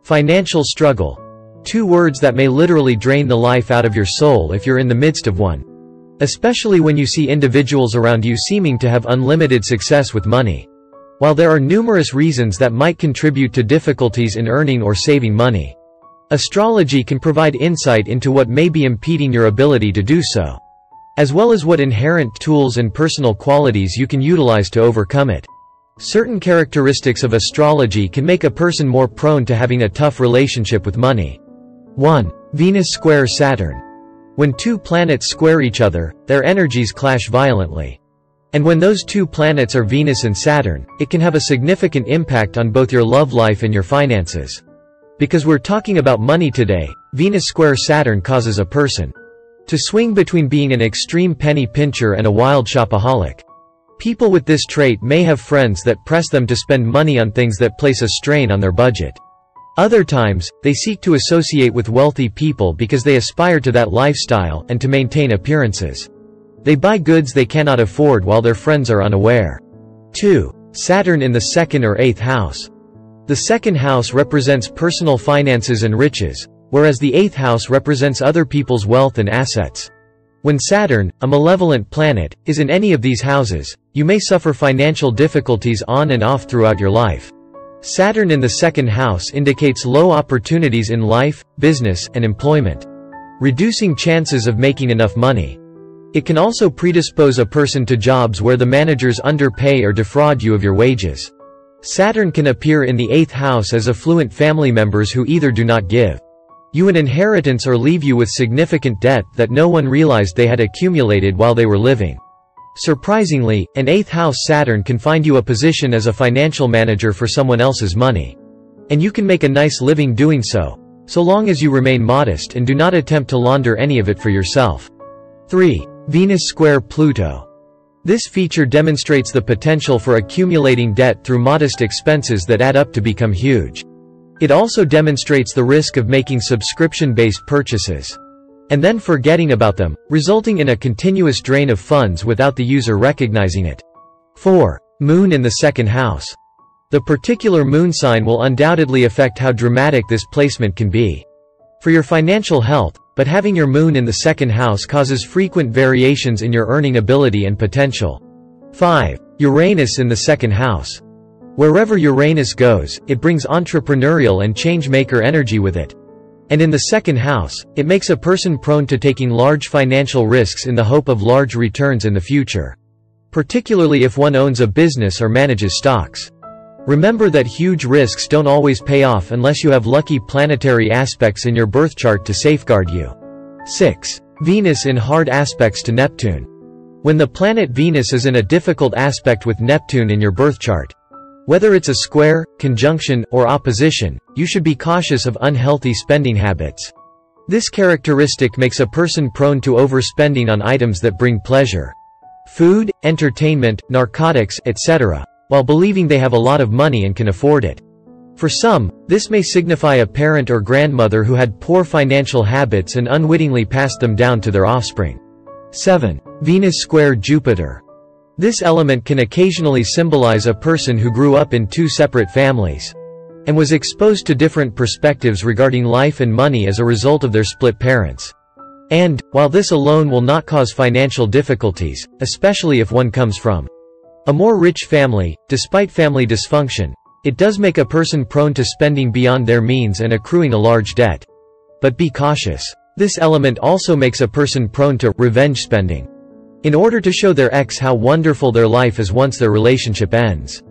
Financial struggle. Two words that may literally drain the life out of your soul if you're in the midst of one. Especially when you see individuals around you seeming to have unlimited success with money. While there are numerous reasons that might contribute to difficulties in earning or saving money, astrology can provide insight into what may be impeding your ability to do so, as well as what inherent tools and personal qualities you can utilize to overcome it. Certain characteristics of astrology can make a person more prone to having a tough relationship with money. 1. Venus squares Saturn. When two planets square each other, their energies clash violently. And when those two planets are Venus and Saturn, it can have a significant impact on both your love life and your finances. Because we're talking about money today, Venus square Saturn causes a person to swing between being an extreme penny pincher and a wild shopaholic. People with this trait may have friends that press them to spend money on things that place a strain on their budget. Other times, they seek to associate with wealthy people because they aspire to that lifestyle and to maintain appearances. They buy goods they cannot afford while their friends are unaware. 2. Saturn in the 2nd or 8th house. The 2nd house represents personal finances and riches, whereas the 8th house represents other people's wealth and assets. When Saturn, a malevolent planet, is in any of these houses, you may suffer financial difficulties on and off throughout your life. Saturn in the 2nd house indicates low opportunities in life, business, and employment, reducing chances of making enough money. It can also predispose a person to jobs where the managers underpay or defraud you of your wages. Saturn can appear in the 8th house as affluent family members who either do not give you an inheritance or leave you with significant debt that no one realized they had accumulated while they were living. Surprisingly, an 8th house Saturn can find you a position as a financial manager for someone else's money. And you can make a nice living doing so, so long as you remain modest and do not attempt to launder any of it for yourself. 3. Venus square Pluto. This feature demonstrates the potential for accumulating debt through modest expenses that add up to become huge. It also demonstrates the risk of making subscription-based purchases and then forgetting about them, resulting in a continuous drain of funds without the user recognizing it. 4. Moon in the 2nd house. The particular moon sign will undoubtedly affect how dramatic this placement can be for your financial health, but having your moon in the 2nd house causes frequent variations in your earning ability and potential. 5. Uranus in the 2nd house. Wherever Uranus goes, it brings entrepreneurial and change-maker energy with it. And in the 2nd house, it makes a person prone to taking large financial risks in the hope of large returns in the future, particularly if one owns a business or manages stocks. Remember that huge risks don't always pay off unless you have lucky planetary aspects in your birth chart to safeguard you. 6. Venus in hard aspects to Neptune. When the planet Venus is in a difficult aspect with Neptune in your birth chart, whether it's a square, conjunction, or opposition, you should be cautious of unhealthy spending habits. This characteristic makes a person prone to overspending on items that bring pleasure, food, entertainment, narcotics, etc., while believing they have a lot of money and can afford it. For some, this may signify a parent or grandmother who had poor financial habits and unwittingly passed them down to their offspring. 7. Venus square Jupiter. This element can occasionally symbolize a person who grew up in two separate families and was exposed to different perspectives regarding life and money as a result of their split parents. And, while this alone will not cause financial difficulties, especially if one comes from a more rich family, despite family dysfunction, it does make a person prone to spending beyond their means and accruing a large debt. But be cautious. This element also makes a person prone to revenge spending, in order to show their ex how wonderful their life is once their relationship ends.